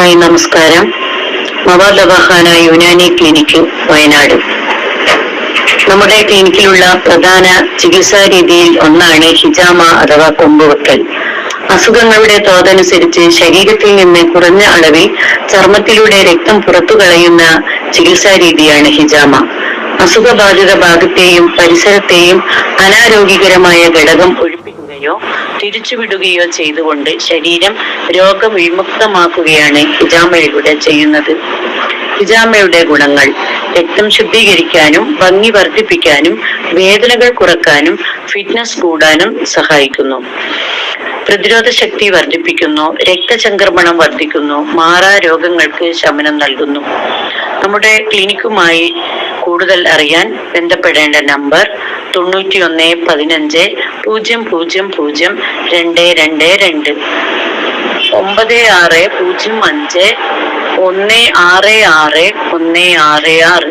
Hi, നമസ്കാരം. മവാദവാഖാന Unani clinic, Wayanad. നമ്മുടെ ക്ലിനിക്കിലുള്ള പ്രധാന ചികിത്സാ രീതിയിൽ ഒന്നാണ് ഹിജാമ അഥവാ കൊമ്പുവെക്കൽ. അസുഖങ്ങളുടെ തോതനുസരിച്ച് ശരീരത്തിൽ നിന്ന് കുറഞ്ഞ അളവിൽ ചർമ്മത്തിലൂടെ രക്തം പുറത്തു കളയുന്ന ചികിത്സാ രീതിയാണ് ഹിജാമ. അസുഖബാധിത ഭാഗത്തെയും പരിസരത്തെയും അനാരോഗ്യകരമായ ഘടകം ഒഴിപ്പിക്കുകയോ തിരിച്ചുവിടുകയോ ചെയ്തുകൊണ്ട് ശരീരം രോഗവിമുക്തമാക്കുകയാണ് ഹിജാമയിലൂടെ ചെയ്യുന്നത്. ഹിജാമയുടെ ഗുണങ്ങൾ: രക്തം ശുദ്ധീകരിക്കാനും ഭംഗി വർദ്ധിപ്പിക്കാനും വേദനകൾ കുറക്കാനും ഫിറ്റ്നസ് കൂടാനും സഹായിക്കുന്നു. പ്രതിരോധ ശക്തി വർദ്ധിപ്പിക്കുന്നു, രക്തചംക്രമണം വർദ്ധിക്കുന്നു, മാറാ രോഗങ്ങൾക്ക് ശമനം നൽകുന്നു. നമ്മുടെ ക്ലിനിക്കുമായി കൂടുതൽ അറിയാൻ ബന്ധപ്പെടേണ്ട നമ്പർ 9115 000 222 9605 166 166.